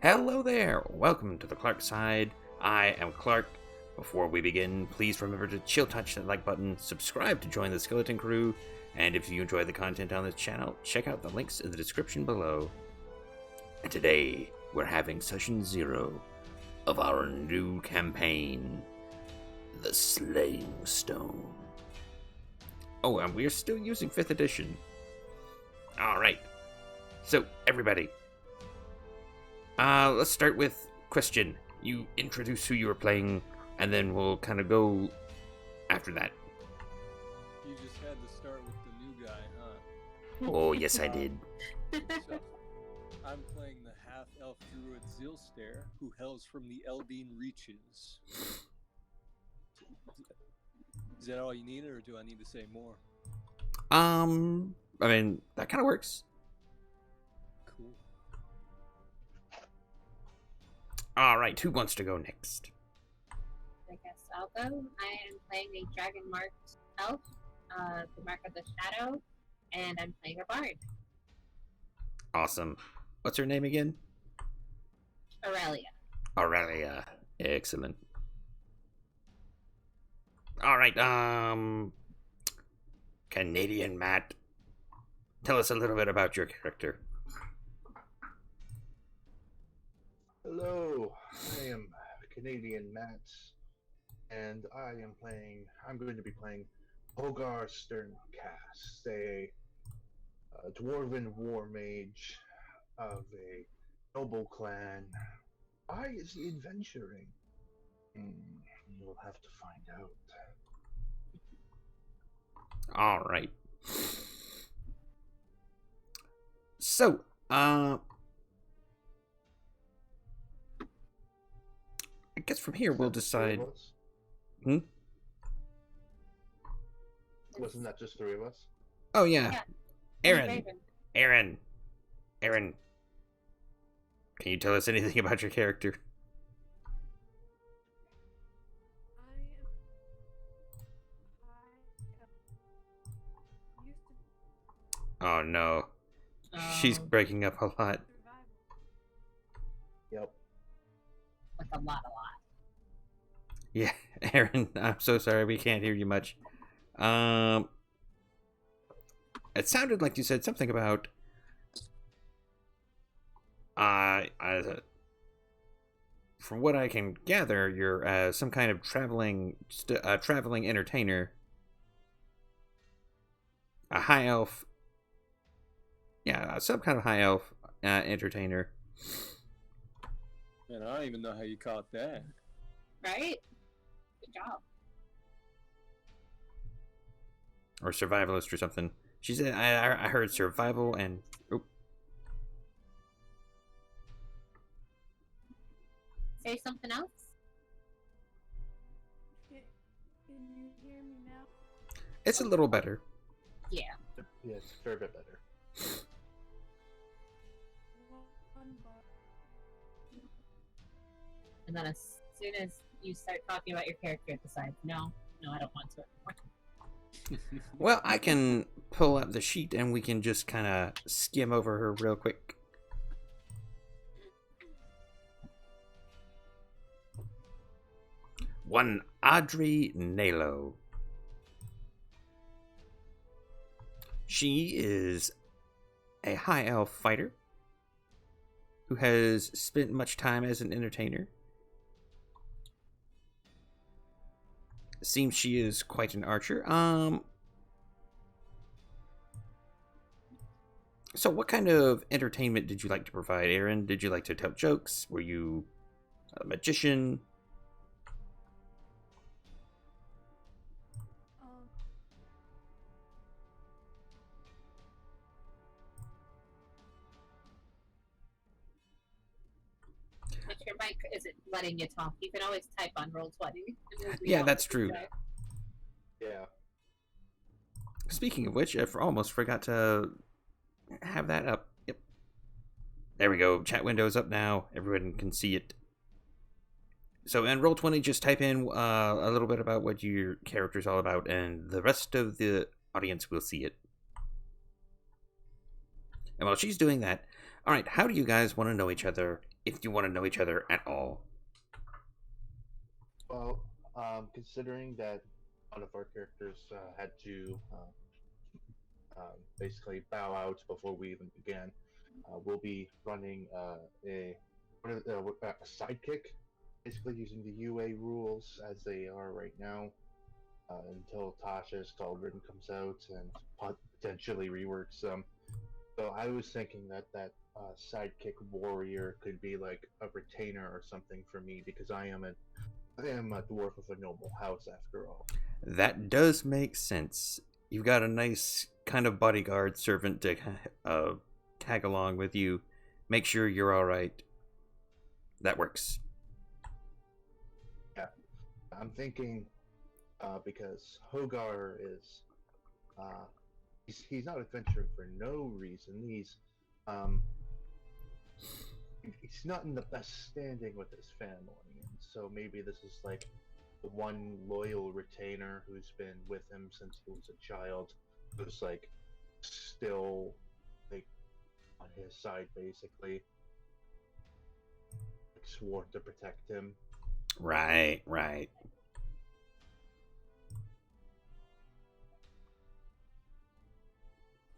Hello there! Welcome to the Clark Side. I am Clark. Before we begin, please remember to chill touch that like button, subscribe to join the Skeleton Crew, and if you enjoy the content on this channel, check out the links in the description below. And today, we're having Session 0 of our new campaign, The Slaying Stone. Oh, and we're still using 5th edition. Alright, so everybody, let's start with Christian. You introduce who you are playing, and then we'll kind of go after that. You just had to start with the new guy, huh? Oh, yes, I did. So, I'm playing the half-elf druid Zilstare, who hails from the Eldine Reaches. Is that all you need, or do I need to say more? I mean, that kind of works. Cool. Alright, who wants to go next? I guess I'll go. I am playing a dragon marked elf, the Mark of the Shadow, and I'm playing a bard, Awesome. What's her name again? Aurelia. Aurelia. Excellent. Alright, Canadian Matt. Tell us a little bit about your character. Hello, I am Canadian Matt, and I'm going to be playing Hogar Sterncast, a dwarven war mage of a noble clan. Why is he adventuring? You'll have to find out. Alright. So, I guess from here we'll decide. Hmm? Wasn't that just three of us? Oh, yeah. Yeah. Aaron. Aaron. Can you tell us anything about your character? Oh, no. She's breaking up a lot. Yep. Like a lot. Yeah, Aaron, I'm so sorry we can't hear you much. It sounded like you said something about from what I can gather, you're some kind of traveling entertainer, a high elf. Yeah, some kind of high elf entertainer. Man, I don't even know how you caught that. Right? Good job. Or survivalist or something. She said, I heard survival and... Oh. Say something else? Can you hear me now? It's a little better. Yeah. Yes, a fair bit better. One bar. And then as soon as you start talking about your character, it decides, no, I don't want to. Well, I can pull up the sheet and we can just kind of skim over her real quick. One Audrey Nalo. She is a high elf fighter who has spent much time as an entertainer. Seems she is quite an archer. So what kind of entertainment did you like to provide, Aaron? Did you like to tell jokes? Were you a magician? But your mic isn't letting you talk. You can always type on Roll20. Yeah, that's true. Yeah. Speaking of which, I almost forgot to have that up. Yep. There we go. Chat window's up now. Everyone can see it. So in Roll20, just type in a little bit about what your character's all about, and the rest of the audience will see it. And while she's doing that, All right, how do you guys want to know each other, if you want to know each other at all? Well, considering that one of our characters had to basically bow out before we even began, we'll be running a sidekick, basically using the UA rules as they are right now until Tasha's Cauldron comes out and potentially reworks them. So I was thinking that sidekick warrior could be like a retainer or something for me because I am a dwarf of a noble house after all. That does make sense. You've got a nice kind of bodyguard servant to tag along with you, make sure you're all right. That works. Yeah, I'm thinking because Hogar is he's not adventuring for no reason. Um, he's not in the best standing with his family, and so maybe this is like the one loyal retainer who's been with him since he was a child, who's like still like on his side, basically, like, sworn to protect him. Right, right.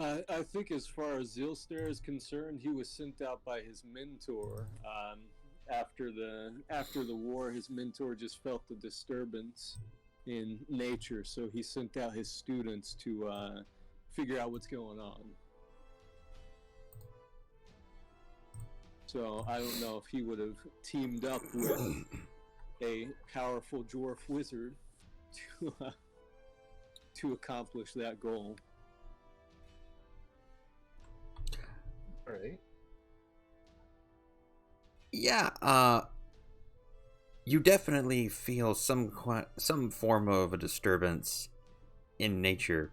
I think as far as Zilster is concerned, he was sent out by his mentor. After the war, his mentor just felt the disturbance in nature, so he sent out his students to figure out what's going on. So I don't know if he would have teamed up with a powerful dwarf wizard to accomplish that goal. All right. Yeah, you definitely feel some form of a disturbance in nature.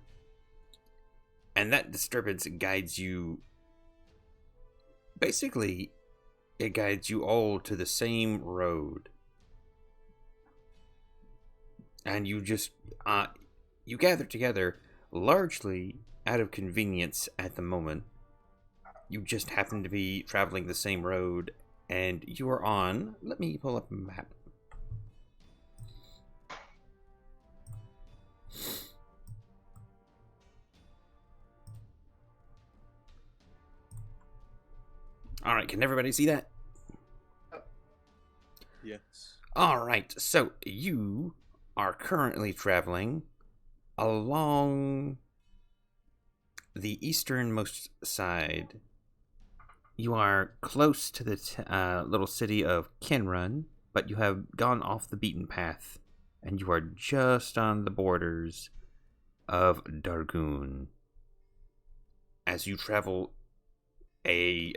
And that disturbance guides you. Basically, it guides you all to the same road. And you just you gather together largely out of convenience at the moment. You just happen to be traveling the same road, and you are on. Let me pull up a map. All right, can everybody see that? Yes. All right, so you are currently traveling along the easternmost side. You are close to the little city of Kinrun, but you have gone off the beaten path, and you are just on the borders of Dargoon. As you travel a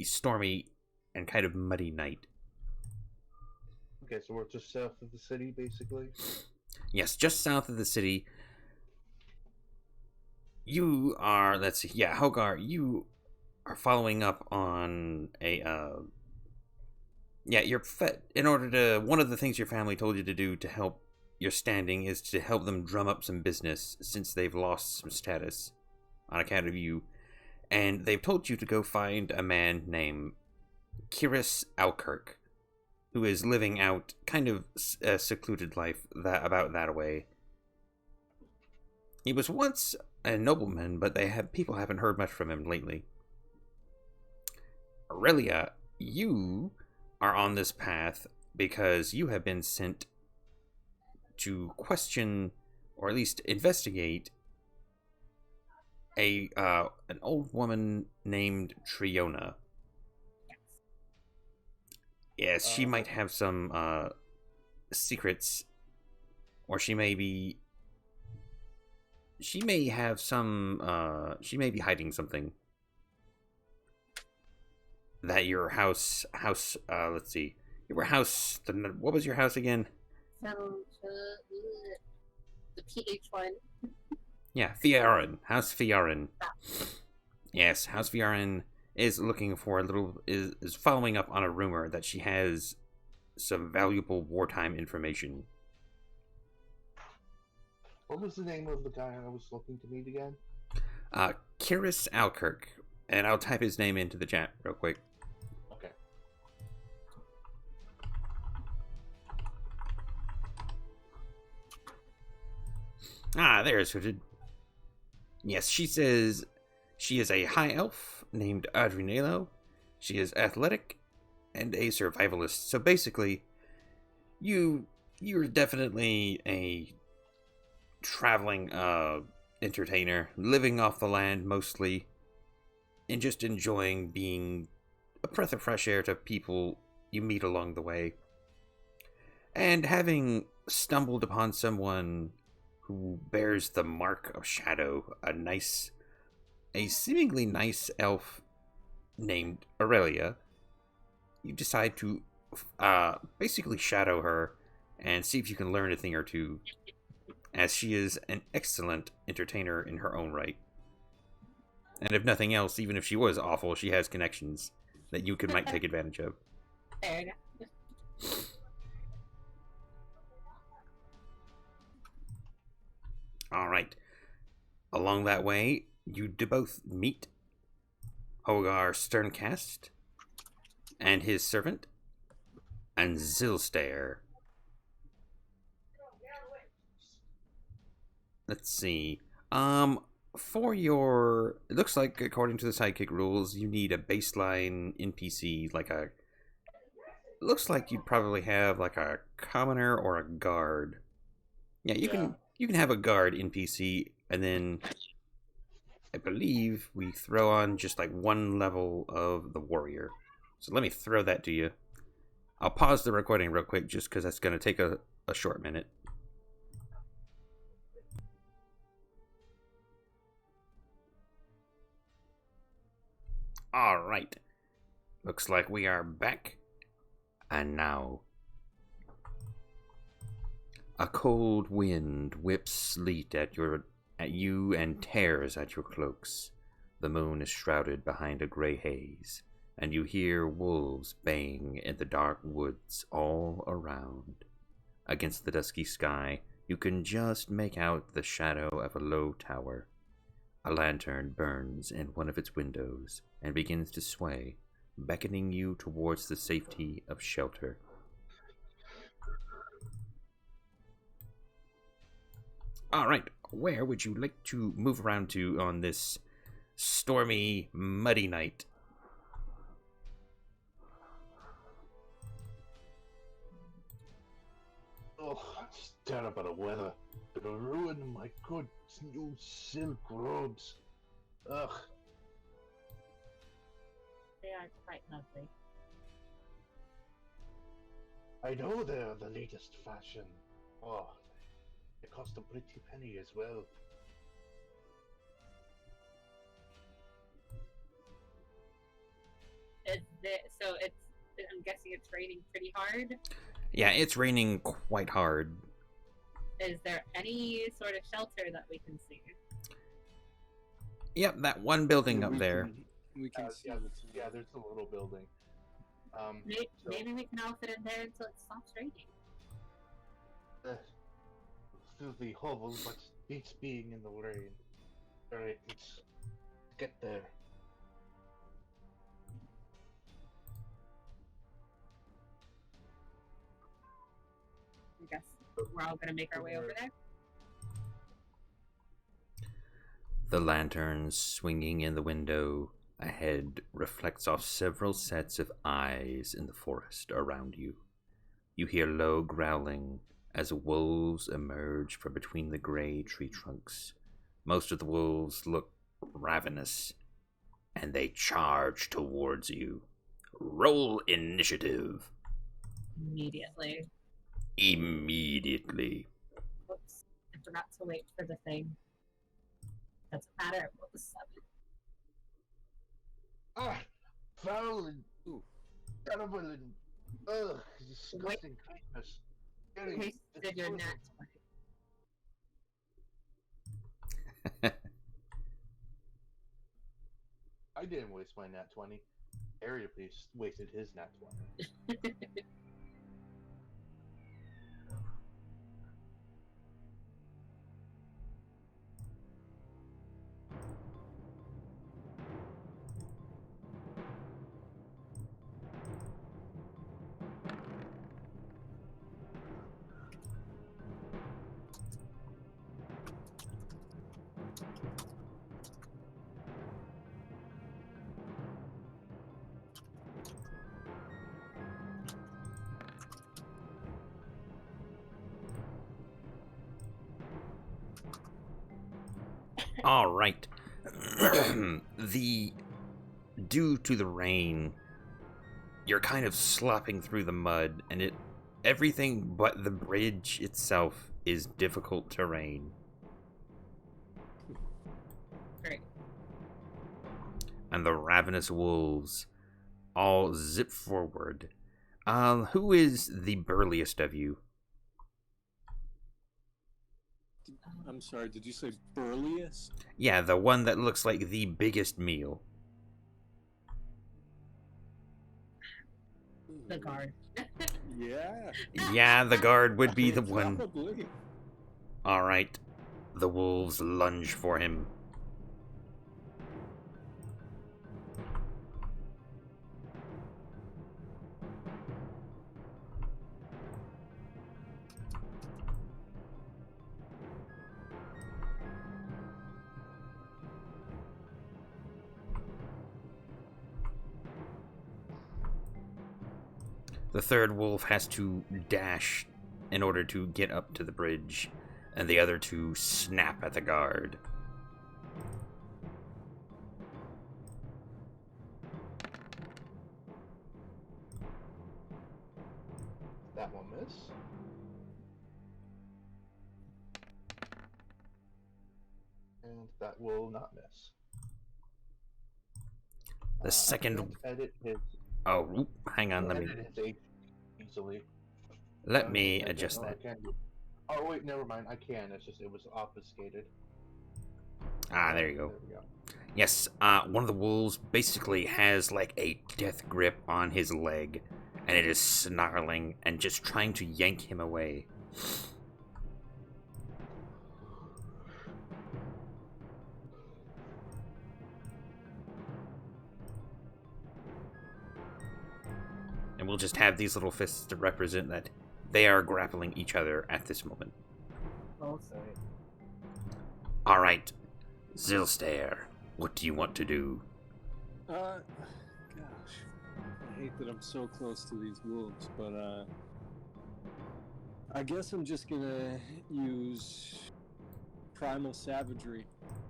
stormy and kind of muddy night. Okay, so we're just south of the city, basically. Yes, just south of the city. You are, let's see, yeah, Hogar, you are following up on a, in order to, one of the things your family told you to do to help your standing is to help them drum up some business since they've lost some status on account of you. And they've told you to go find a man named Kiris Alkirk, who is living out kind of a secluded life about that away. He was once a nobleman, but people haven't heard much from him lately. Aurelia, you are on this path because you have been sent to question, or at least investigate, an old woman named Triona. Yes, she might have some secrets, or she may be hiding something that your house let's see, what was your house again? So, the PH one. Yeah, Fiaran. House Fiaran. Yes, House Fiaran is looking for is following up on a rumor that she has some valuable wartime information. What was the name of the guy I was looking to meet again? Kiris Alkirk, And I'll type his name into the chat real quick. Okay. There's Hooded. Yes, she says she is a high elf named Adrinelo. She is athletic and a survivalist. So basically, you're definitely a traveling entertainer, living off the land mostly, and just enjoying being a breath of fresh air to people you meet along the way. And having stumbled upon someone who bears the mark of shadow, a seemingly nice elf named Aurelia, you decide to basically shadow her and see if you can learn a thing or two, as she is an excellent entertainer in her own right. And if nothing else, even if she was awful, she has connections that you might take advantage of. There you go. All right. Along that way, you do both meet Hogar Sterncast and his servant, and Zilstair. Let's see. For your, it looks like according to the sidekick rules, you need a baseline NPC, looks like you'd probably have like a commoner or a guard. Yeah, you can have a guard NPC, and then I believe we throw on just like one level of the warrior. So let me throw that to you. I'll pause the recording real quick just because that's going to take a short minute. All right. Looks like we are back. And now, a cold wind whips sleet at you and tears at your cloaks. The moon is shrouded behind a gray haze, and you hear wolves baying in the dark woods all around. Against the dusky sky, you can just make out the shadow of a low tower. A lantern burns in one of its windows and begins to sway, beckoning you towards the safety of shelter. All right, where would you like to move around to on this stormy, muddy night? Oh, it's terrible the weather. It'll ruin my good new silk robes. Ugh. They are quite lovely. I know they're the latest fashion. Oh, they cost a pretty penny as well. So it's. I'm guessing it's raining pretty hard. Yeah, it's raining quite hard. Is there any sort of shelter that we can see? Yep, that one building Yeah, up there. We can see Yeah, what's yeah, there's a little building. Maybe we can all fit in there until it stops raining. Filthy hovel, but it's being in the rain. Alright, let's get there. I guess we're all gonna make our way over there. The lantern swinging in the window ahead reflects off several sets of eyes in the forest around you. You hear low growling as wolves emerge from between the gray tree trunks. Most of the wolves look ravenous, and they charge towards you. Roll initiative. Immediately. Immediately. Whoops. I forgot to wait for the thing. Doesn't matter. What was 7? Ah! Foul and terrible and disgusting kindness. Wasted your nat 20. I didn't waste my nat 20. Area Beast wasted his nat 20. All right. Due to the rain, you're kind of slopping through the mud, and everything but the bridge itself is difficult terrain. Great. And the ravenous wolves all zip forward. Who is the burliest of you? I'm sorry, did you say burliest? Yeah, the one that looks like the biggest meal. The guard. Yeah. Yeah, the guard would be the one. Probably. All right. The wolves lunge for him. The third wolf has to dash in order to get up to the bridge, and the other two snap at the guard. That one miss. And that will not miss. The second. I can't edit his. Oh, oop, hang on. Let me Edit his age easily. let me adjust I that. can do. Oh wait, never mind. I can. It's just it was obfuscated. Ah, there you go. There we go. Yes, one of the wolves basically has like a death grip on his leg, and it is snarling and just trying to yank him away. And we'll just have these little fists to represent that they are grappling each other at this moment. Okay. Alright, Zilstair, what do you want to do? Gosh. I hate that I'm so close to these wolves, but, I guess I'm just gonna use Primal Savagery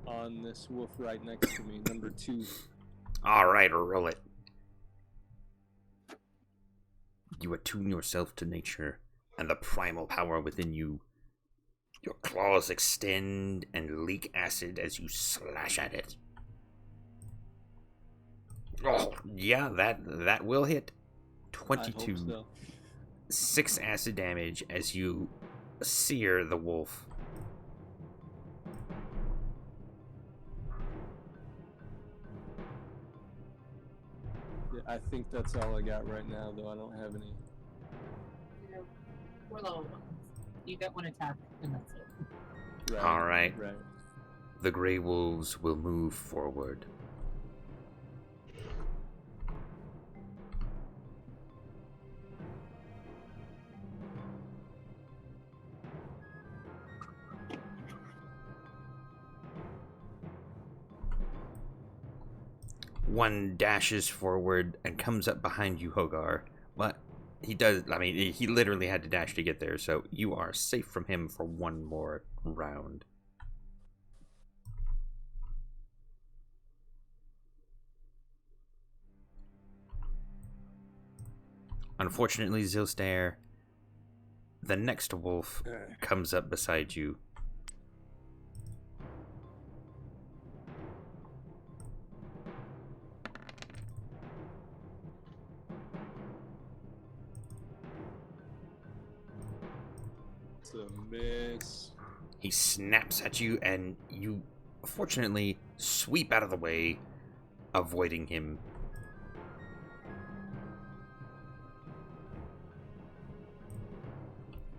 on this wolf right next to me, number 2. Alright, roll it. You attune yourself to nature and the primal power within you. Your claws extend and leak acid as you slash at it. Oh, yeah, that will hit. I hope 22. so. 6 acid damage as you sear the wolf. Yeah, I think that's all I got right now, though I don't have any. We're level 1. You don't want to tap, and that's it. Right. All right. Right. The Grey Wolves will move forward. One dashes forward and comes up behind you, Hogar. But he does, I mean, he literally had to dash to get there, so you are safe from him for one more round. Unfortunately, Zilstair, the next wolf comes up beside you. It's a miss. He snaps at you, and you, fortunately, sweep out of the way, avoiding him.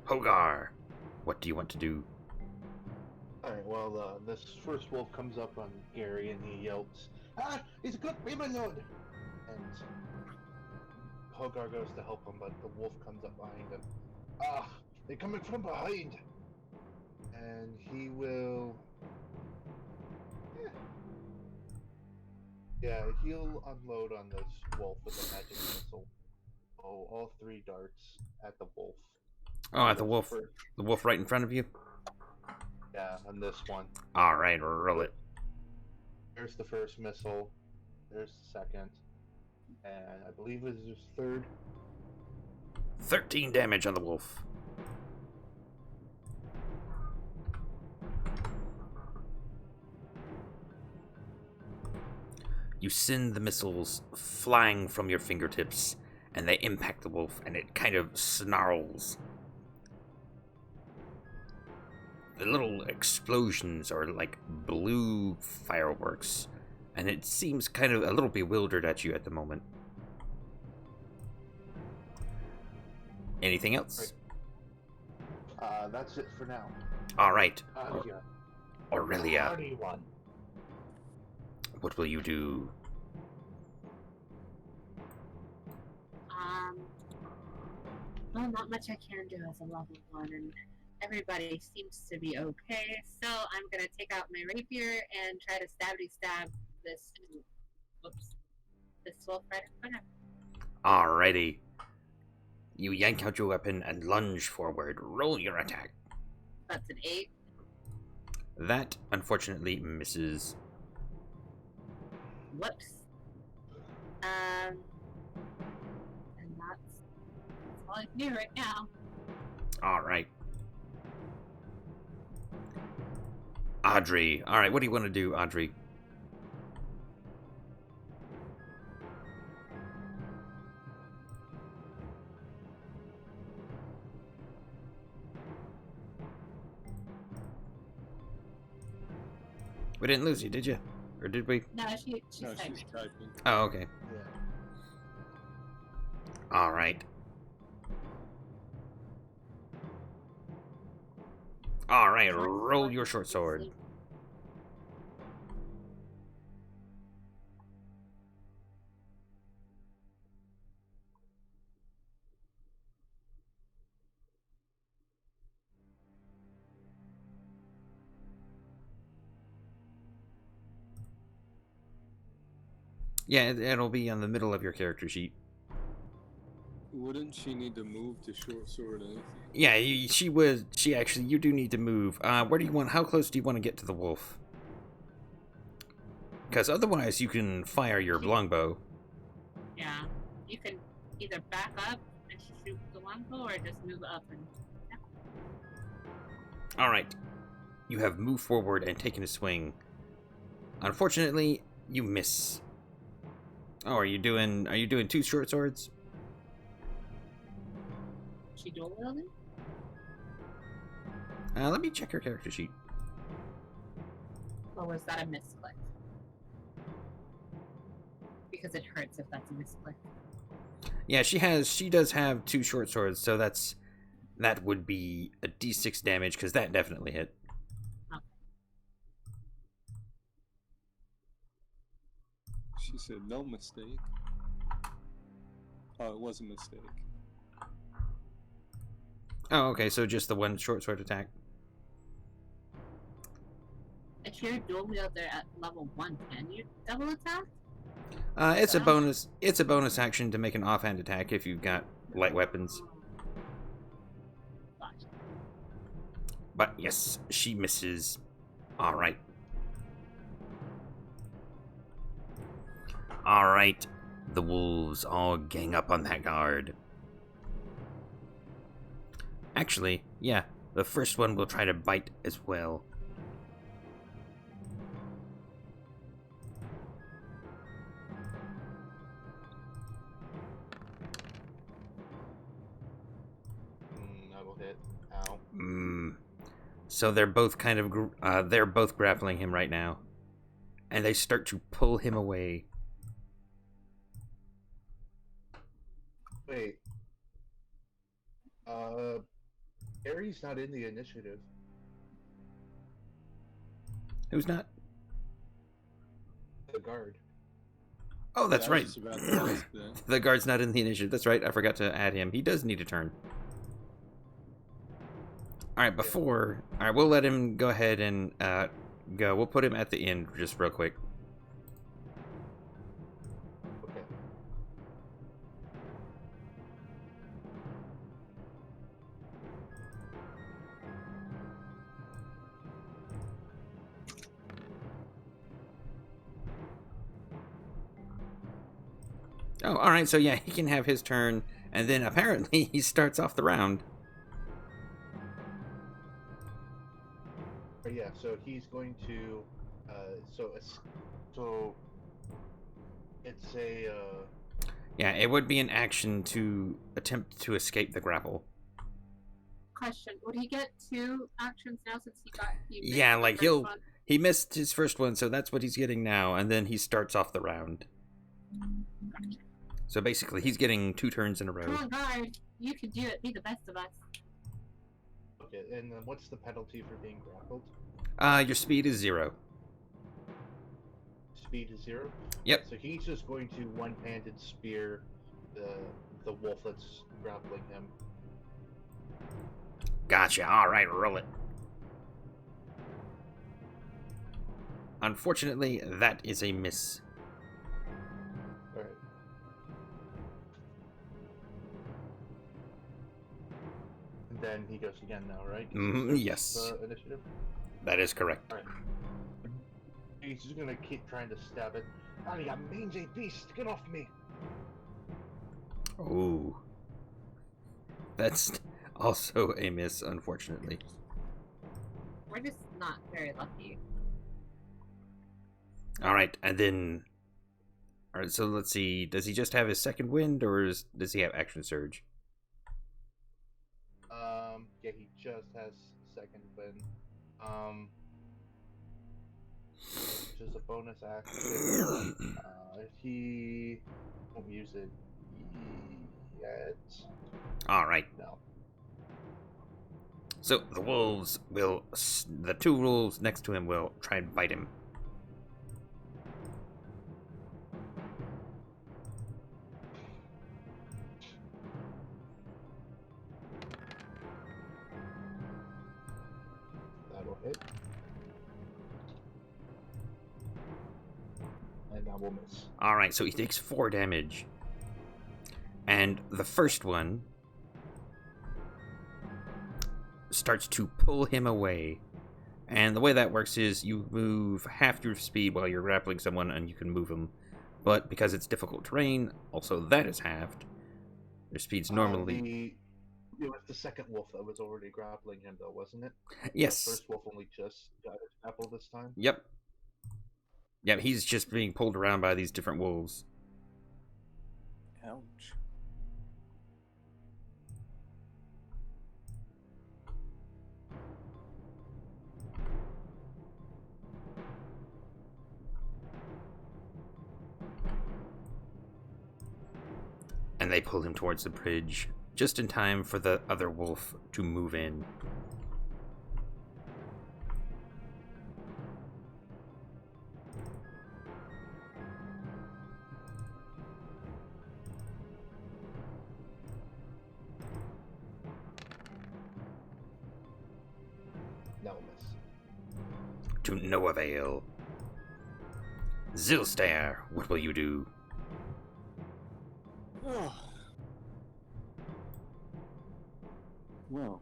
Hogar, what do you want to do? Alright, well, this first wolf comes up on Gary and he yelps, "Ah, he's a good baby lord!" And Hogar goes to help him, but the wolf comes up behind him. "Ah, they're coming from behind!" And he will... Yeah, he'll unload on this wolf with a magic missile. Oh, all 3 darts at the wolf. Oh, at the wolf. The wolf right in front of you? Yeah, on this one. Alright, roll it. There's the first missile. There's the second. And I believe it is his third. 13 damage on the wolf. You send the missiles flying from your fingertips, and they impact the wolf, and it kind of snarls. The little explosions are like blue fireworks, and it seems kind of a little bewildered at you at the moment. Anything else? That's it for now. All right. Yeah. Aurelia, Party one. what will you do? Well, not much I can do as a level 1, and everybody seems to be okay, so I'm gonna take out my rapier and try to stab this, this wolf right in front of me. Alrighty. You yank out your weapon and lunge forward. Roll your attack. That's an 8. That, unfortunately, misses. Whoops. And that's all I can do right now. Alright. Audrey. Alright, what do you want to do, Audrey? We didn't lose you, did you? Or did we? No, she's No, typing. she's typing. Oh, okay. Yeah. Alright. Alright, roll your short sword. Yeah, it'll be on the middle of your character sheet. Wouldn't she need to move to short sword anything? Yeah, she would. She actually, you do need to move. Where do you want? How close do you want to get to the wolf? Because otherwise, you can fire your longbow. Yeah. You can either back up and shoot the longbow or just move up and. All right, you have moved forward and taken a swing. Unfortunately, you miss. Oh, are you doing 2 short swords? She dual wielding? Let me check her character sheet. Or was that a misclick? Because it hurts if that's a misclick. Yeah, she does have 2 short swords, so that would be a d6 damage, because that definitely hit. Okay. She said no mistake. Oh, it was a mistake. Oh, okay, so just the 1 short sword attack. If you're a dual wielder at level 1, can you double attack? It's a bonus. It's a bonus action to make an offhand attack if you've got light weapons. Gotcha. But yes, she misses. All right. All right. The wolves all gang up on that guard. Actually, yeah, the first one will try to bite as well. That will hit. Ow. So they're both kind of they're both grappling him right now, and they start to pull him away. Wait. Aries not in the initiative. Who's not? The guard. Oh, that's Yeah, I right. was just about to ask that. The guard's not in the initiative. That's right. I forgot to add him. He does need a turn. All right, we'll let him go ahead and go. We'll put him at the end just real quick. Okay. Oh, all right. So yeah, he can have his turn, and then apparently he starts off the round. But yeah, so he's going to, so it's a, Yeah, it would be an action to attempt to escape the grapple. Question: would he get 2 actions now since he missed Yeah, the like first one? he missed his first one, so that's what he's getting now, and then he starts off the round. So basically, he's getting 2 turns in a row. Come on, guard. You can do it. Be the best of us. okay, and then what's the penalty for being grappled? Your speed is 0. Speed is 0? Yep. So he's just going to one-handed spear the wolf that's grappling him. Gotcha. All right, roll it. Unfortunately, that is a miss. Alright. And then he goes again now, right? Yes. Initiative? That is correct. Alright. He's just gonna keep trying to stab it. Ah, you mangy beast! Get off me! Ooh. That's also a miss, unfortunately. We're just not very lucky. Alright, and then... Alright, so let's see. Does he just have his second wind, or does he have action surge? Yeah, he just has second wind. Which is a bonus action. He won't use it yet. Alright. No. So the wolves will... The 2 wolves next to him will try and bite him. That'll hit. And that will miss. Alright, so he takes 4 damage. And the first one starts to pull him away. And the way that works is you move half your speed while you're grappling someone and you can move them. But because it's difficult terrain, also that is halved. Their speed's normally... It was the second wolf that was already grappling him, though, wasn't it? Yes. The first wolf only just got his grapple this time. Yep. Yep, he's just being pulled around by these different wolves. Ouch. And they pull him towards the bridge, just in time for the other wolf to move in. No miss. To no avail. Zilstare, what will you do? Oh. Well,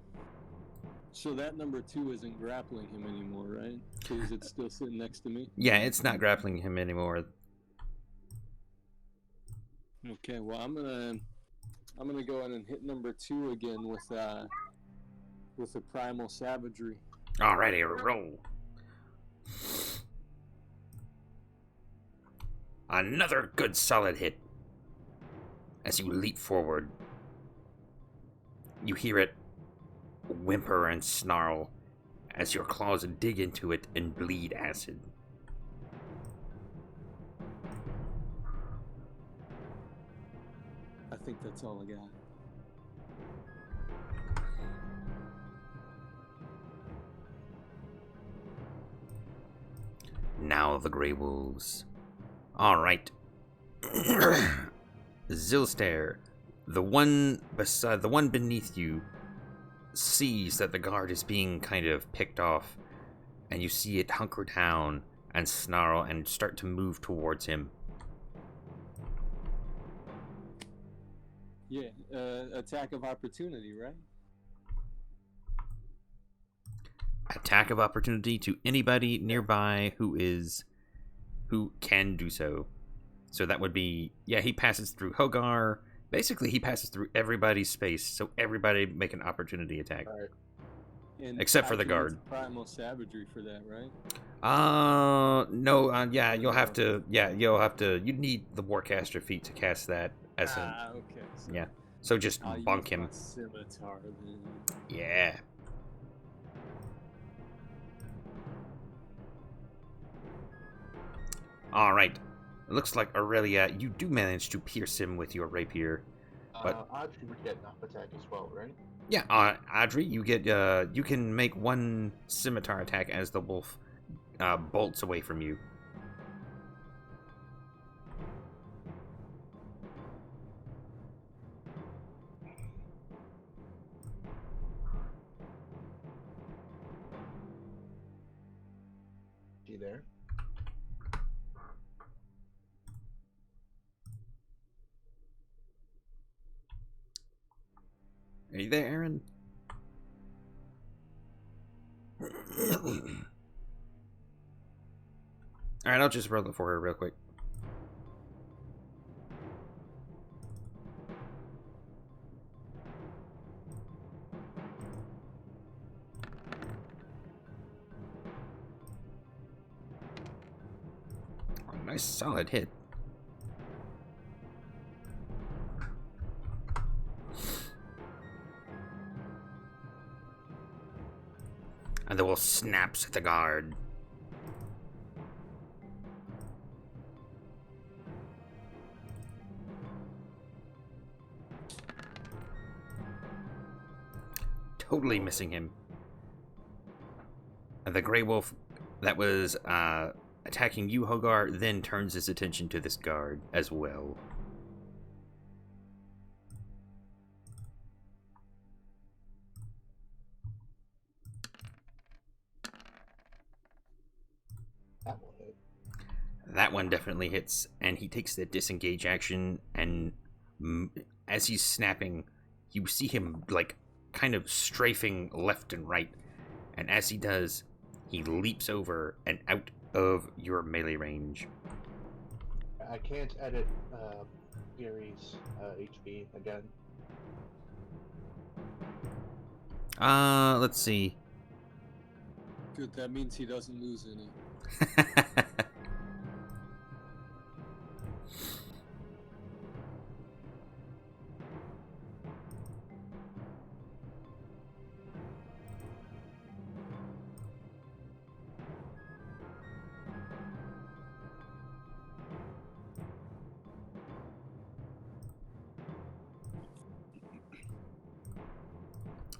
so that number 2 isn't grappling him anymore, right? Because it's still sitting next to me. Yeah, it's not grappling him anymore. Okay, well I'm gonna go in and hit number 2 again with the primal savagery. Alrighty, roll. Another good solid hit. As you leap forward, you hear it whimper and snarl as your claws dig into it and bleed acid. I think that's all I got. Now the Grey Wolves. Alright. Zilstare, the one beneath you, sees that the guard is being kind of picked off, and you see it hunker down and snarl and start to move towards him. Yeah, attack of opportunity, right? Attack of opportunity to anybody nearby who can do so. So that would be, yeah, he passes through Hogar. Basically, he passes through everybody's space, so everybody make an opportunity attack. All right. And Except for the I can guard. use primal savagery for that, right? No, you'll have to, you need the Warcaster feat to cast that as a, Okay. So yeah. So just I'll bonk use him. my scimitar then. Yeah. Alright. It looks like, Aurelia, you do manage to pierce him with your rapier. But- Audrey would get knock attack as well, right? Yeah, Audrey, you get, you can make one scimitar attack as the wolf bolts away from you. See there? Are you there, Aaron? Alright, I'll just roll it for her real quick. Oh, nice solid hit. And the wolf snaps at the guard. Totally missing him. And the gray wolf that was attacking you, Hogar, then turns his attention to this guard as well. That will hit. That one definitely hits, and he takes the disengage action, and as he's snapping, you see him, like, kind of strafing left and right, and as he does, he leaps over and out of your melee range. I can't edit Gary's HP again. Let's see. Good, that means he doesn't lose any.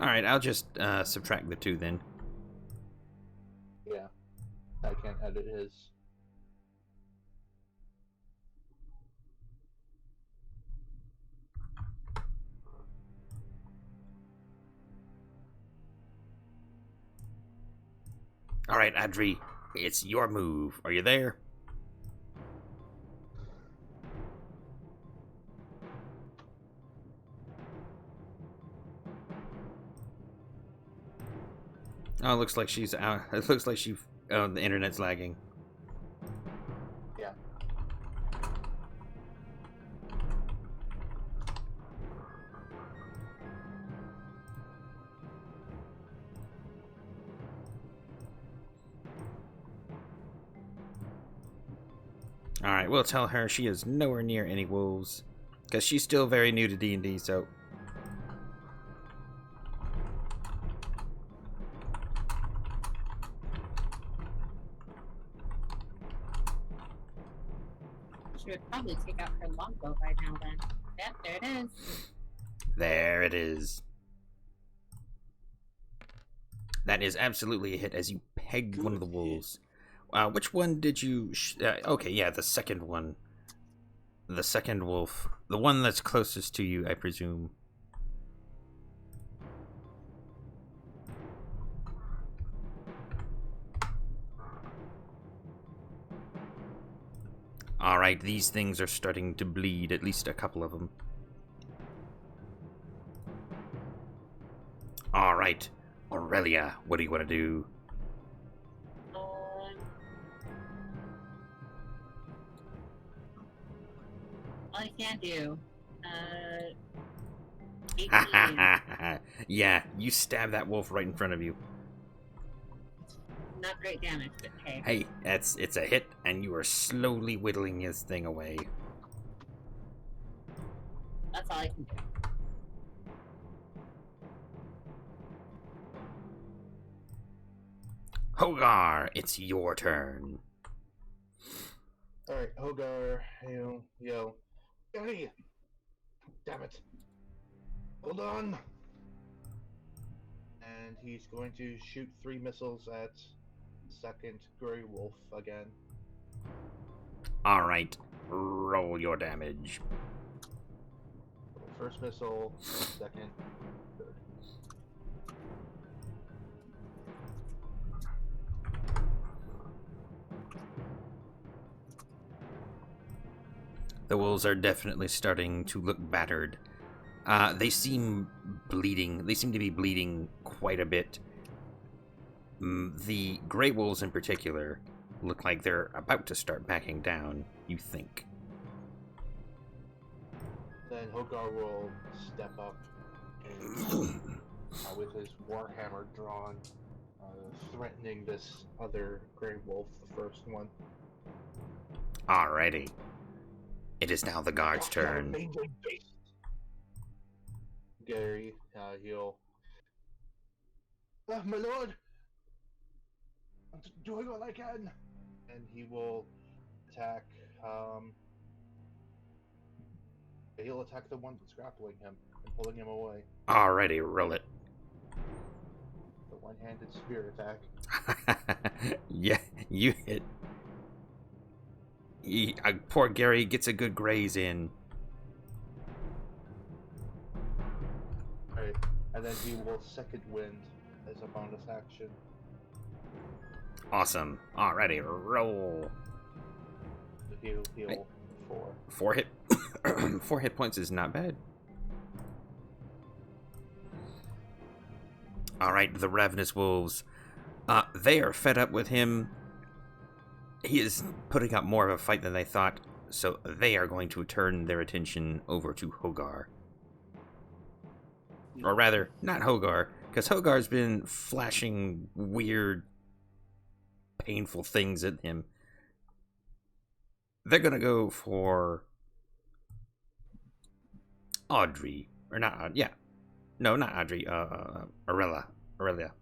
Alright, I'll just subtract the 2 then. Yeah. I can't edit his. Alright, Adri, it's your move. Are you there? Oh, it looks like she's out. It looks like she. Oh, the internet's lagging. Yeah. Alright, we'll tell her she is nowhere near any wolves. Because she's still very new to D&D, so... She would probably take out her longbow by now then. Yep, there it is. There it is. That is absolutely a hit as you peg one of the wolves. Which one did you... okay, yeah, the second one. The second wolf. The one that's closest to you, I presume. Alright, these things are starting to bleed, at least a couple of them. Alright, Aurelia, what do you want to do? can do. 18. Yeah, you stab that wolf right in front of you. Not great damage, but hey. Hey, it's a hit, and you are slowly whittling this thing away. That's all I can do. Hogar, it's your turn. Alright, Hogar, yo. Hey! Damn it. Hold on! And he's going to shoot 3 missiles at second Grey Wolf again. Alright, roll your damage. First missile, second, third. The wolves are definitely starting to look battered. They seem bleeding. They seem to be bleeding quite a bit. The gray wolves in particular look like they're about to start backing down, you think. Then Hogar will step up and, with his warhammer drawn, threatening this other Grey Wolf, the first one. Alrighty. It is now the guard's turn. Gary, he'll... my lord! I'm doing all I can! And he will attack, he'll attack the one that's grappling him and pulling him away. Alrighty, roll it. The one-handed spear attack. Yeah, you hit. Poor Gary gets a good graze in. Alright, and then he will second wind as a bonus action. Awesome. Alrighty, roll. So he'll heal 4. 4 hit 4 hit points is not bad. Alright, the ravenous wolves. They are fed up with him. He is putting up more of a fight than they thought, so they are going to turn their attention over to Hogar. Or rather, not Hogar, because Hogar's been flashing weird, painful things at him. They're gonna go for Audrey. Or not, yeah. No, not Audrey, Aurelia.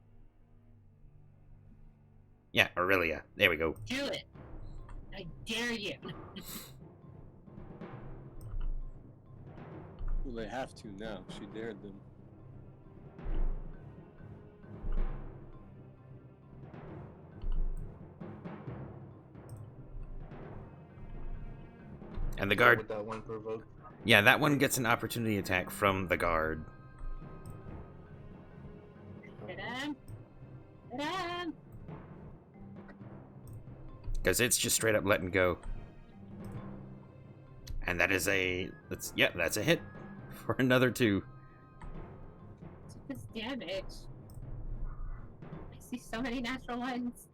Yeah, Aurelia. There we go. Do it. I dare you. Well, they have to now. She dared them. And the guard... Would that one provoke? Yeah, that one gets an opportunity attack from the guard. Hit him. Hit him. Because it's just straight up letting go. And that is that's a hit for another 2. Took this damage. I see so many natural ones.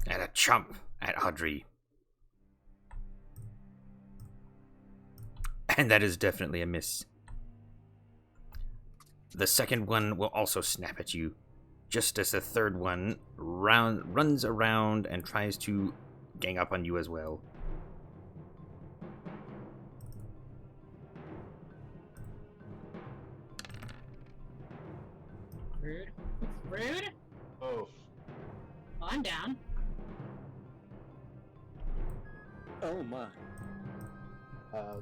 And a chomp at Audrey. And that is definitely a miss. The second one will also snap at you, just as the third one runs around and tries to gang up on you as well. Rude. Rude. Oh. Oh, I'm down. Oh my.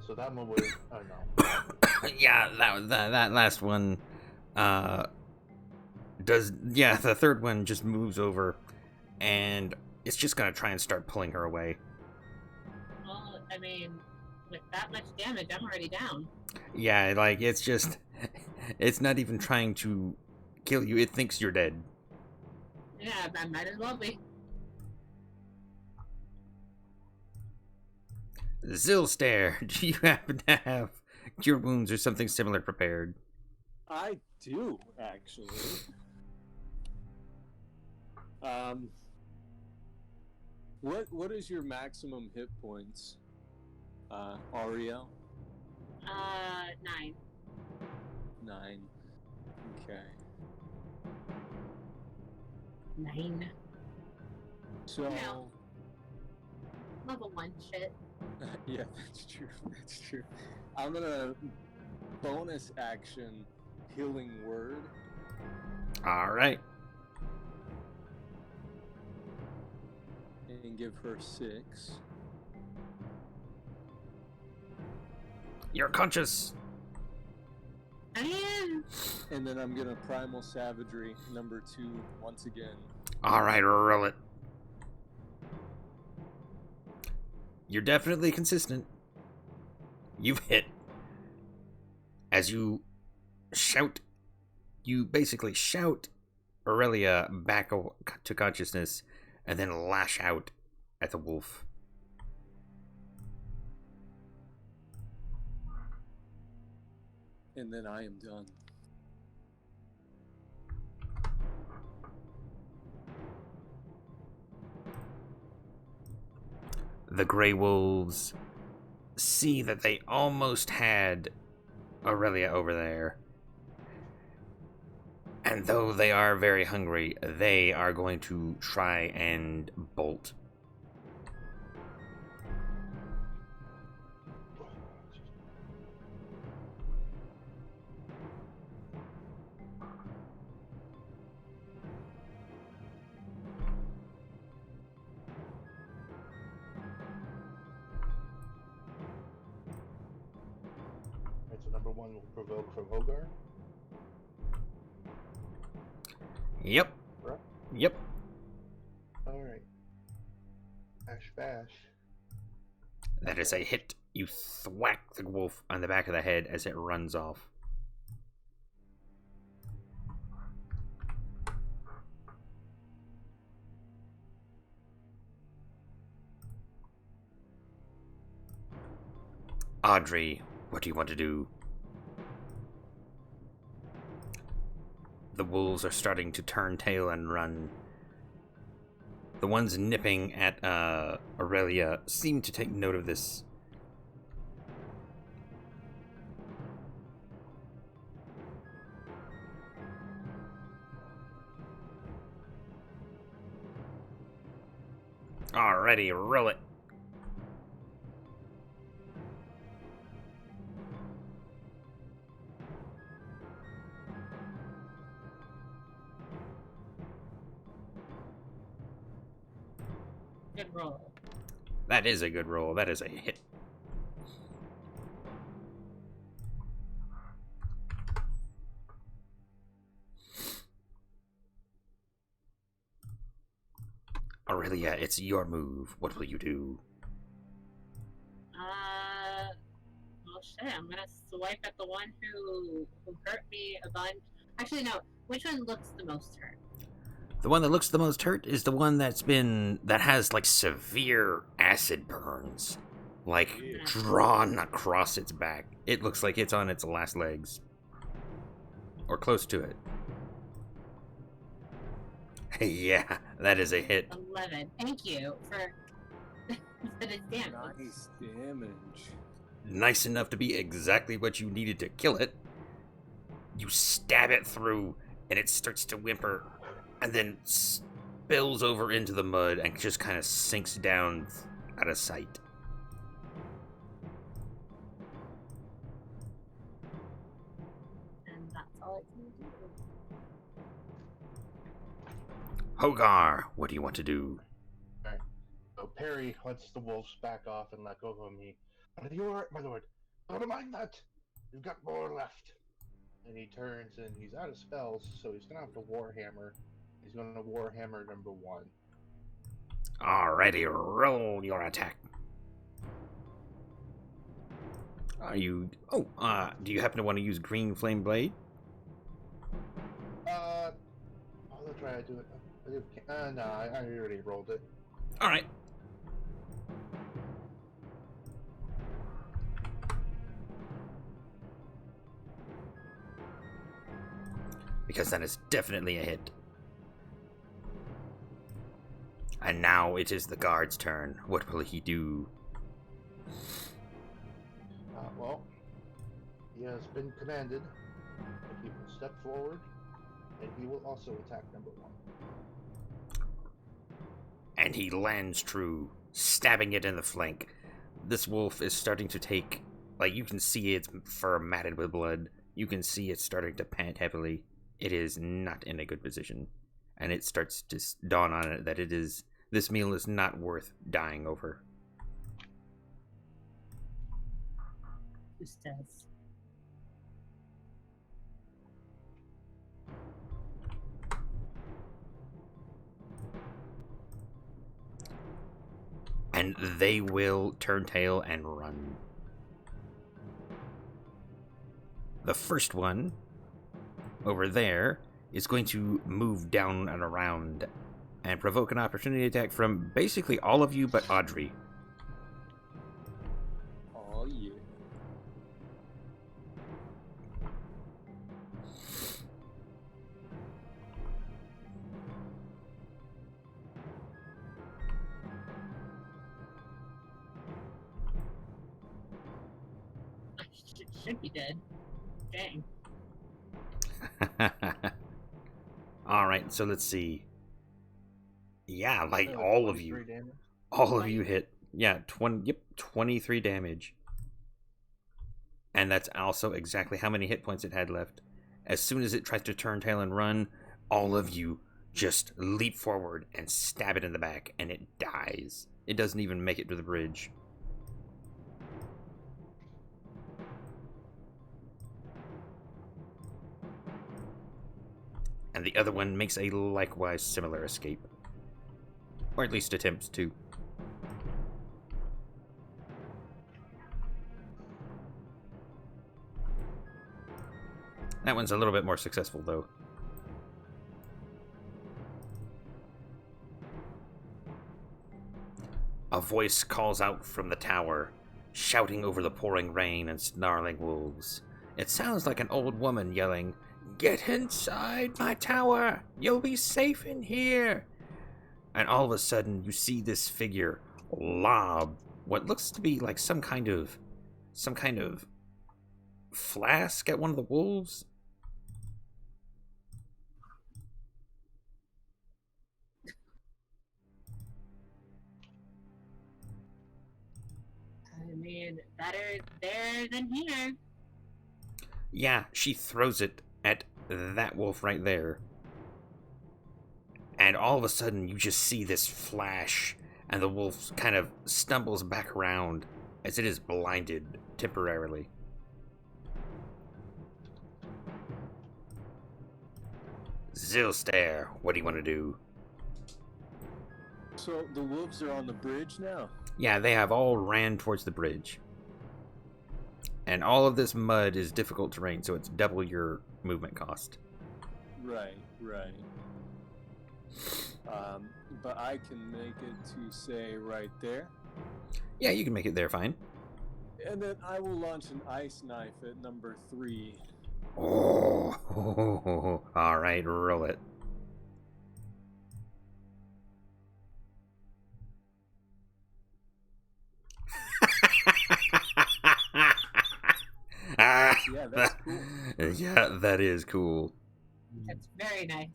So that one would... Oh no. Yeah, that last one does... Yeah, the third one just moves over, and it's just gonna try and start pulling her away. Well, I mean, with that much damage, I'm already down. Yeah, like, it's just... It's not even trying to kill you, it thinks you're dead. Yeah, I might as well be. Zilstare, do you happen to have cure wounds or something similar prepared? I do, actually. What is your maximum hit points, Ariel? 9. 9. Okay. 9. So, No. Level 1 shit. yeah, that's true. That's true. I'm gonna bonus action healing word. All right. And give her 6. You're conscious. I am. And then I'm gonna primal savagery number 2 once again. All right, roll it. You're definitely consistent. You've hit. As you shout, you basically shout Aurelia back to consciousness and then lash out at the wolf. And then I am done. The Grey Wolves see that they almost had Aurelia over there. And though they are very hungry, they are going to try and bolt. Alright, so number 1 will provoke from Hogar. Yep. Right. Yep. Alright. Bash bash. That is a hit. You thwack the wolf on the back of the head as it runs off. Audrey, what do you want to do? The wolves are starting to turn tail and run. The ones nipping at Aurelia seem to take note of this. Alrighty, roll it. Good roll. That is a good roll. That is a hit. Aurelia, it's your move. What will you do? Well, shit. I'm gonna swipe at the one who hurt me a bunch. Actually, no. Which one looks the most hurt? The one that looks the most hurt is the one that has like severe acid burns, like drawn across its back. It looks like it's on its last legs, or close to it. Yeah, that is a hit. 11. Thank you for the damage. Nice damage. Nice enough to be exactly what you needed to kill it. You stab it through, and it starts to whimper, and then spills over into the mud and just kind of sinks down out of sight. And that's all I can do. Hogar, what do you want to do? So Perry lets the wolves back off and let go of me. Are you alright, my lord? Don't mind that. You've got more left. And he turns and he's out of spells, so he's gonna have to Warhammer. He's gonna Warhammer number 1. Alrighty, roll your attack. Do you happen to want to use Green Flame Blade? I'll try to do it. No, I already rolled it. Alright. because that is definitely a hit. And now it is the guard's turn. What will he do? Well, he has been commanded that he will step forward, and he will also attack number 1. And he lands true, stabbing it in the flank. This wolf is starting to take, like, you can see its fur matted with blood. You can see it's starting to pant heavily. It is not in a good position. And it starts to dawn on it that this meal is not worth dying over. Who says? And they will turn tail and run. The first one, over there, is going to move down and around and provoke an opportunity attack from basically all of you but Audrey. Oh yeah. Should be dead. Dang. Alright, so let's see. Yeah, like all of you. 23 damage. All of you hit. Yeah, 23 damage. And that's also exactly how many hit points it had left. As soon as it tries to turn tail and run, all of you just leap forward and stab it in the back, and it dies. It doesn't even make it to the bridge. And the other one makes a likewise similar escape. Or at least attempts to. That one's a little bit more successful, though. A voice calls out from the tower, shouting over the pouring rain and snarling wolves. It sounds like an old woman yelling, "Get inside my tower! You'll be safe in here!" And all of a sudden, you see this figure lob what looks to be like some kind of flask at one of the wolves. I mean, better there than here. Yeah, she throws it at that wolf right there. And all of a sudden, you just see this flash, and the wolf kind of stumbles back around as it is blinded temporarily. Zilstare, what do you want to do? So the wolves are on the bridge now? Yeah, they have all ran towards the bridge. And all of this mud is difficult terrain, so it's double your movement cost. Right. But I can make it to, say, right there. Yeah, you can make it there fine. And then I will launch an ice knife at number 3. Oh, all right, roll it. Yeah, that's cool. Yeah, that is cool. That's very nice.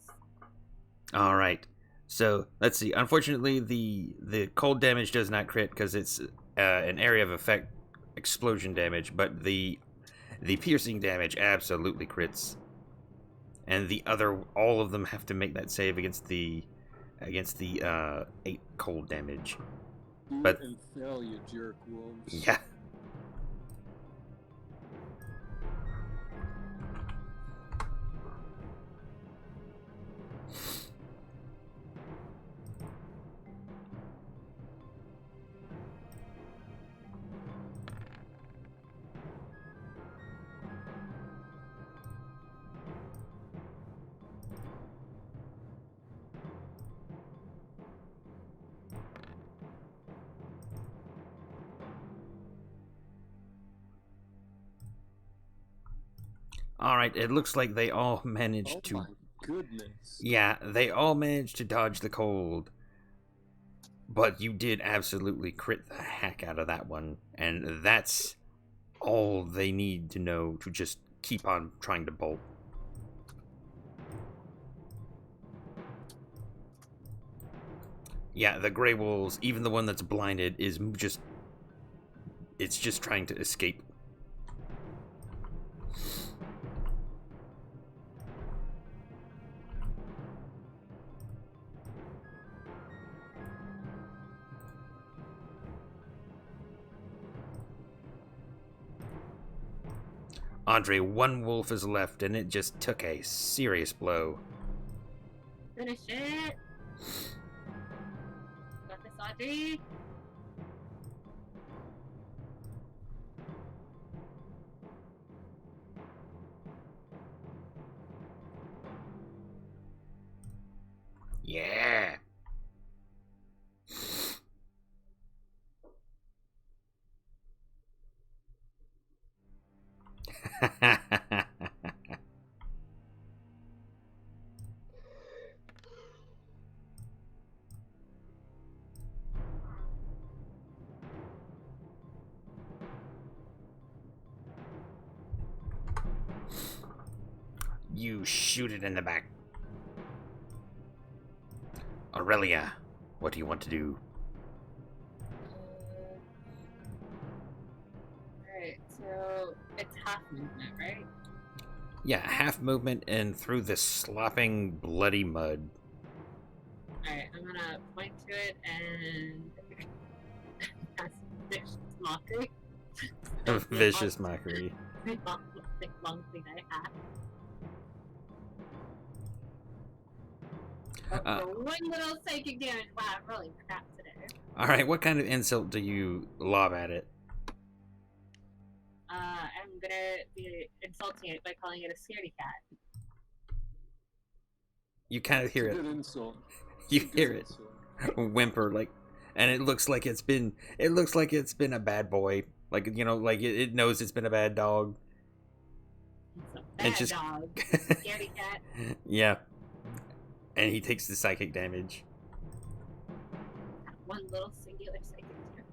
All right. So let's see. Unfortunately, the cold damage does not crit because it's an area of effect explosion damage, but the piercing damage absolutely crits. And all of them have to make that save against the 8 cold damage. Do But- it and fail, you jerk wolves. Yeah. Alright, it looks like they all managed Oh to... my goodness. Yeah, they all managed to dodge the cold. But you did absolutely crit the heck out of that one. And that's all they need to know to just keep on trying to bolt. Yeah, the Grey Wolves, even the one that's blinded, is just... It's just trying to escape. Andre, one wolf is left, and it just took a serious blow. Finish it. Got this, Audrey. Yeah. You shoot it in the back. Aurelia, what do you want to do? Alright, so it's half movement, right? Yeah, half movement and through this slopping, bloody mud. Alright, I'm gonna point to it and that's vicious mockery. Vicious mockery. The long thing I have. For one little psychic damage. Wow, I'm really crap today. Alright, what kind of insult do you lob at it? I'm gonna be insulting it by calling it a scaredy cat. You kind of hear It's a it. good insult. You It's a hear good it insult. whimper, like, and it looks like it's been a bad boy. Like, you know, like it knows it's been a bad dog. It's a And bad just- dog. Scaredy cat. Yeah. And he takes the psychic damage. One little singular psychic damage.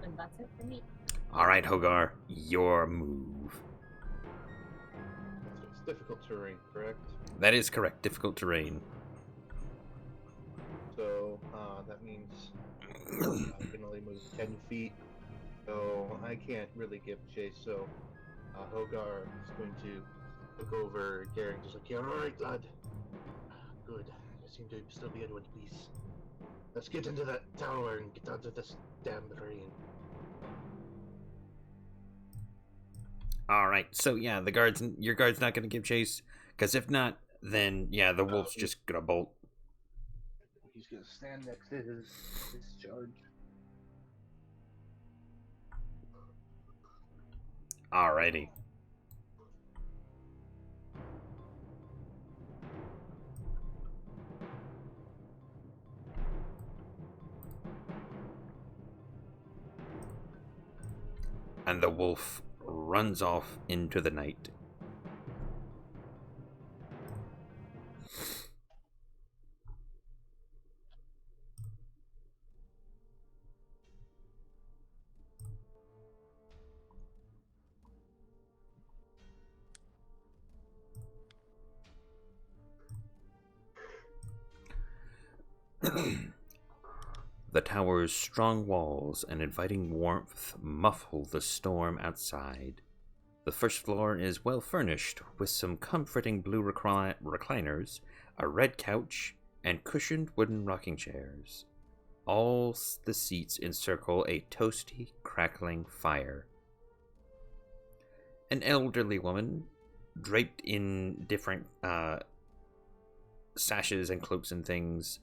And that's it for me. Alright, Hogar, your move. So it's difficult terrain, correct? That is correct, difficult terrain. So that means I can only move 10 feet. So I can't really give chase. So Hogar is going to look over Garen, just like, yeah, alright, lad. Good. You seem to still be in one piece. Let's get into that tower and get out of this damn rain. Alright, so yeah, your guard's not gonna give chase, because if not, then yeah, the wolf's just gonna bolt. He's gonna stand next to his charge. Alrighty. And the wolf runs off into the night. The tower's strong walls and inviting warmth muffle the storm outside. The first floor is well furnished with some comforting blue recliners, a red couch, and cushioned wooden rocking chairs. All the seats encircle a toasty, crackling fire. An elderly woman, draped in different sashes and cloaks and things,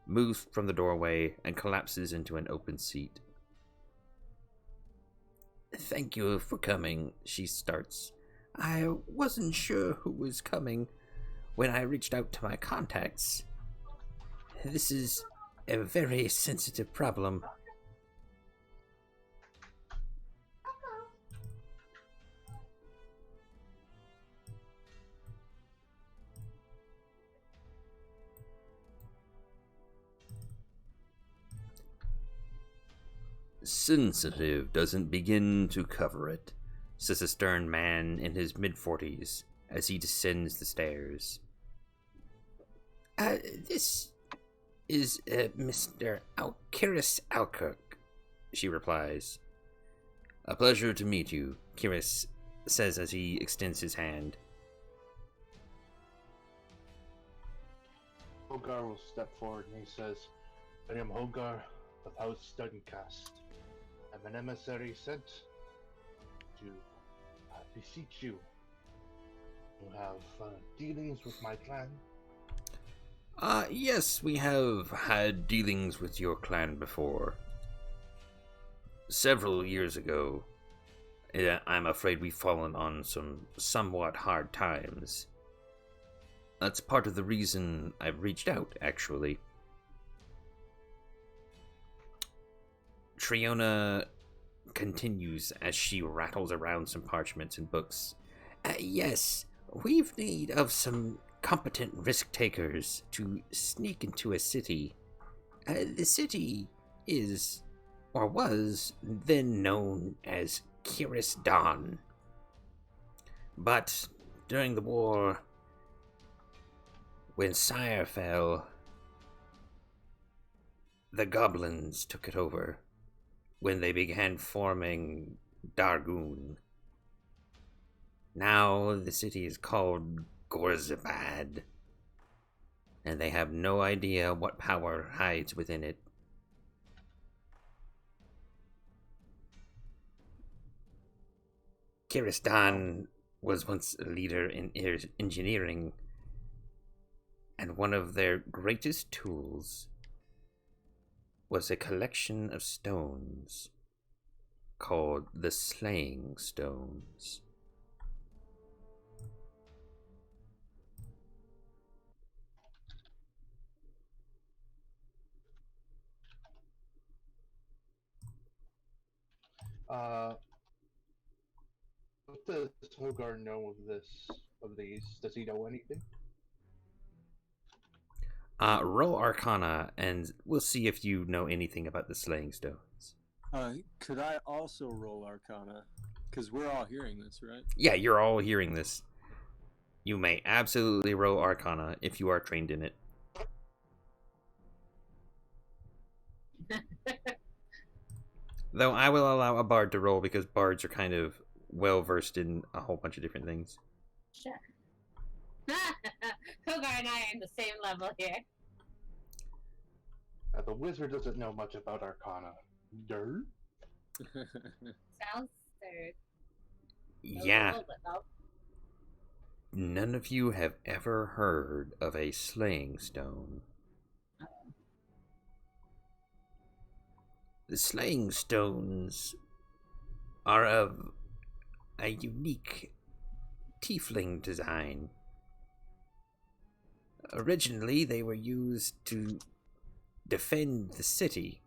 moves from the doorway and collapses into an open seat. "Thank you for coming," she starts. "I wasn't sure who was coming when I reached out to my contacts. This is a very sensitive problem." sensitive doesn't begin to cover it, says a stern man in his mid-40s as he descends the stairs. This is Mr. Kiris Alkirk, she replies. A pleasure to meet you, Kiris says as he extends his hand. Hogar will step forward and he says, I am Hogar of House Duncast. I'm an emissary sent to beseech you. You have dealings with my clan. Yes, we have had dealings with your clan before. Several years ago. I'm afraid we've fallen on some somewhat hard times. That's part of the reason I've reached out, actually. Triona continues as she rattles around some parchments and books. Yes, we've need of some competent risk takers to sneak into a city. The city is, or was, then known as Kiris Dawn. But during the war, when Sire fell, the goblins took it over when they began forming Dargoon. Now the city is called Gorzabad, and they have no idea what power hides within it. Kiristan was once a leader in engineering, and one of their greatest tools was a collection of stones called the Slaying Stones. What does Hogar know of these? Does he know anything? Roll Arcana, and we'll see if you know anything about the Slaying Stones. Could I also roll Arcana? Because we're all hearing this, right? Yeah, you're all hearing this. You may absolutely roll Arcana if you are trained in it. Though I will allow a bard to roll because bards are kind of well versed in a whole bunch of different things. Sure. Hogar and I are in the same level here. The wizard doesn't know much about Arcana. Dirt? Sounds absurd. Yeah. None of you have ever heard of a Slaying Stone. The Slaying Stones are of a unique tiefling design. Originally, they were used to defend the city.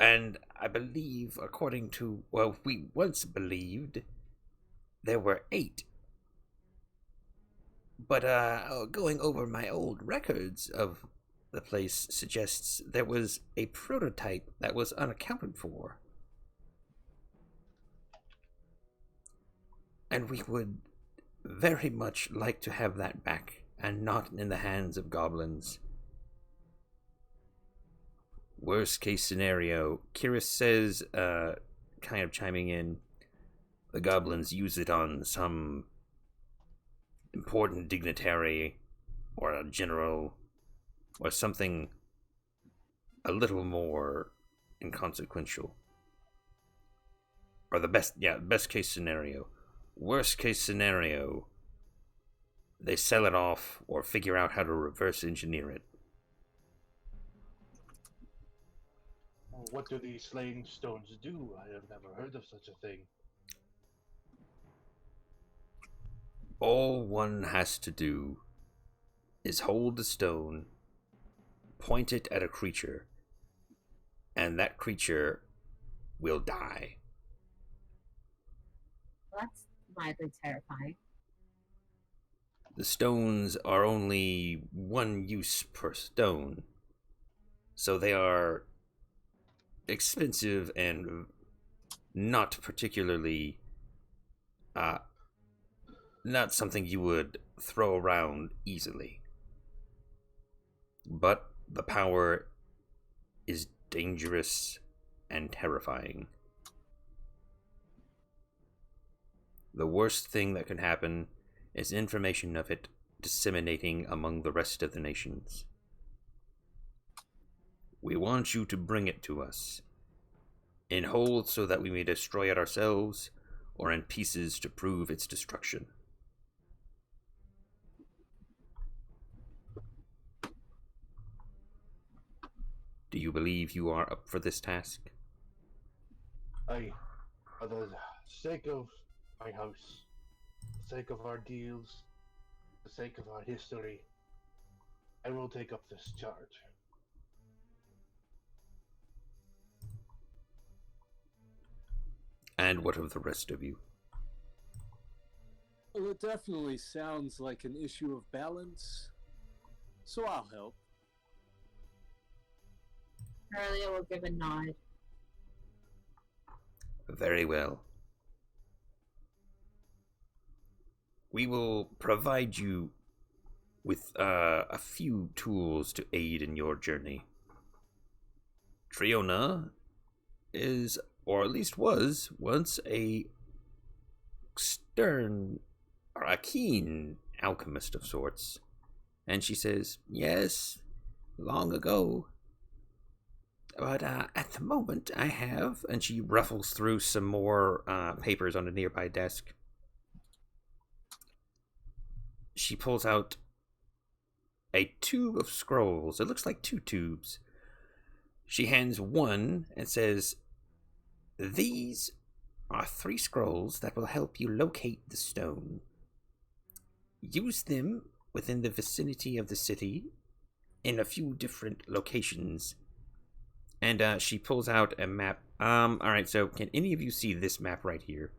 And I believe, according to, well, we once believed there were 8. But going over my old records of the place suggests there was a prototype that was unaccounted for. And we would very much like to have that back, and not in the hands of goblins. Worst case scenario, Kiris says, kind of chiming in, the goblins use it on some important dignitary or a general or something a little more inconsequential. Or the best case scenario. Worst case scenario, they sell it off or figure out how to reverse engineer it. What do these slaying stones do? I have never heard of such a thing. All one has to do is hold the stone, point it at a creature, and that creature will die. That's mildly terrifying. The stones are only one use per stone, So they are expensive and not particularly not something you would throw around easily. But the power is dangerous and terrifying. The worst thing that can happen is information of it disseminating among the rest of the nations. We want you to bring it to us, in whole so that we may destroy it ourselves, or in pieces to prove its destruction. Do you believe you are up for this task? For the sake of my house, the sake of our deals, the sake of our history, I will take up this charge. And what of the rest of you? Well, it definitely sounds like an issue of balance, so I'll help. Aurelia will give a nod. Very well. We will provide you with a few tools to aid in your journey. Triona is, or at least was, once a stern or a keen alchemist of sorts. And she says, yes, long ago. But at the moment I have, and she ruffles through some more papers on a nearby desk. She pulls out a tube of scrolls. It looks like 2 tubes. She hands one and says, these are 3 scrolls that will help you locate the stone. Use them within the vicinity of the city in a few different locations. And she pulls out a map. Alright, so can any of you see this map right here?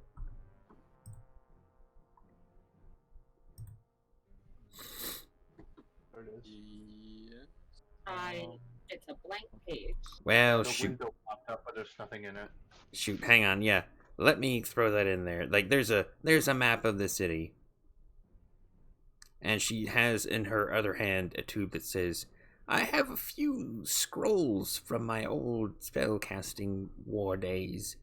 There it is. Yeah. It's a blank page. Well, The shoot. window popped up, but there's nothing in it. Shoot, hang on, yeah. Let me throw that in there. Like, there's a map of the city. And she has in her other hand a tube that says, I have a few scrolls from my old spellcasting war days.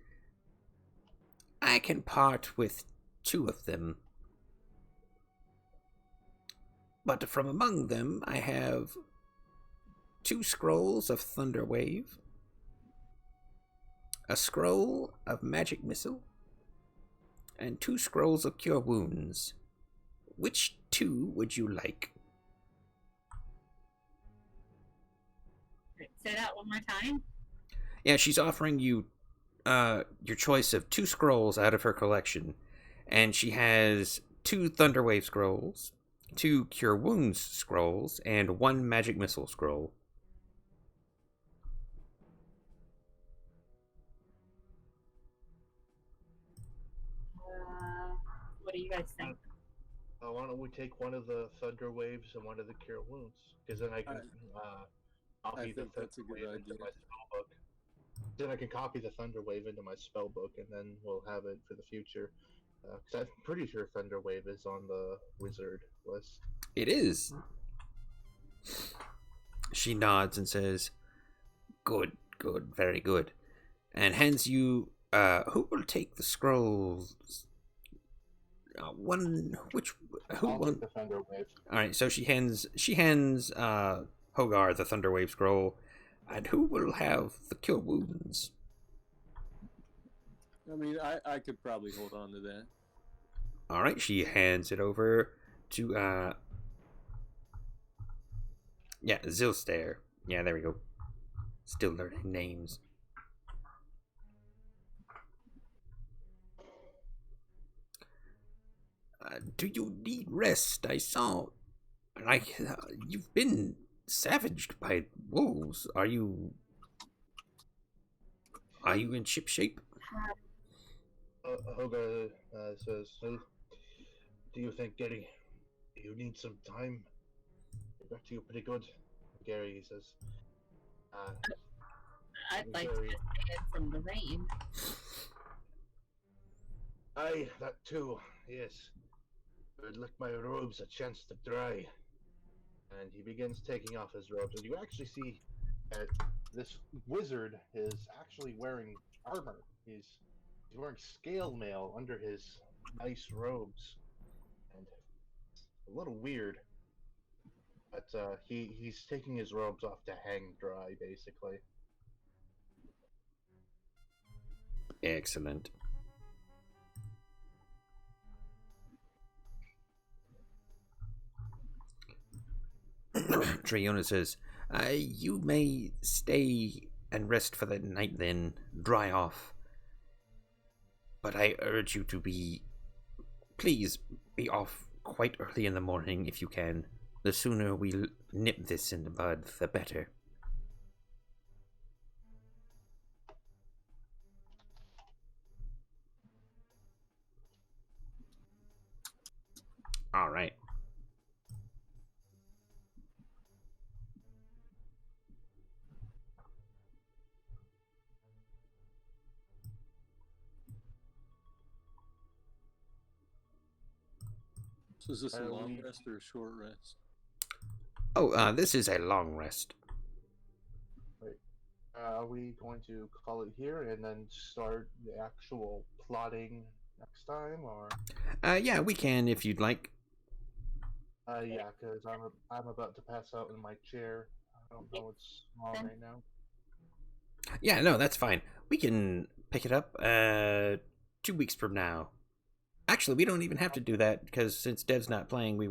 I can part with 2 of them. But from among them, I have 2 scrolls of Thunderwave, a scroll of Magic Missile, and 2 scrolls of Cure Wounds. Which 2 would you like? Say that one more time. Yeah, she's offering you your choice of 2 scrolls out of her collection. And she has 2 Thunderwave scrolls, 2 Cure Wounds scrolls, and 1 Magic Missile scroll. What do you guys think? Why don't we take one of the Thunder Waves and one of the Cure Wounds? Because then I can copy the think that's a Thunder good Wave into idea. my spell book. Then I can copy the Thunder Wave into my spell book, and then we'll have it for the future. Because I'm pretty sure Thunder Wave is on the wizard list. It is. She nods and says, good, very good. And hands you, who will take the scrolls? Who I'll one? take the Thunder Wave. Alright, so she hands, Hogar the Thunderwave scroll. And who will have the Cure Wounds? I mean, I could probably hold on to that. Alright, she hands it over to, Zilstair. Yeah, there we go. Still learning names. Do you need rest? I saw, you've been savaged by wolves. Are you in ship shape? Hoga says, "So, do you think, Gary, you need some time? It got to you pretty good." Gary says, I'd I'm like to sorry. stay in from the rain. Aye, that too. Yes. It would lick my robes a chance to dry. And he begins taking off his robes, and you actually see that this wizard is actually wearing armor. He's wearing scale mail under his nice robes, and it's a little weird. But he's taking his robes off to hang dry, basically. Excellent. Triona says, you may stay and rest for the night then, dry off. But I urge you to please be off quite early in the morning if you can. The sooner we nip this in the bud, the better. All right. So is this a long we- rest or a short rest? Oh, this is a long rest. Are we going to call it here and then start the actual plotting next time, or? Yeah, we can if you'd like. Yeah, because I'm about to pass out in my chair. I don't know what's wrong right now. Yeah, no, that's fine. We can pick it up 2 weeks from now. Actually, we don't even have to do that because since Dev's not playing, we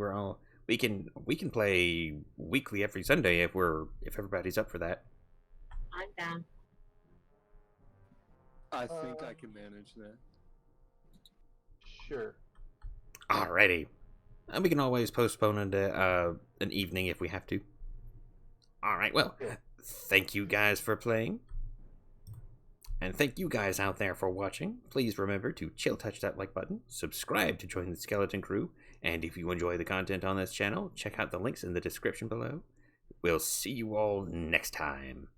can play weekly every Sunday if everybody's up for that. I'm down. I think I can manage that. Sure. Alrighty. And we can always postpone it an evening if we have to. Alright, well, thank you guys for playing. And thank you guys out there for watching. Please remember to touch that like button, subscribe to join the Skeleton Crew, and if you enjoy the content on this channel, check out the links in the description below. We'll see you all next time.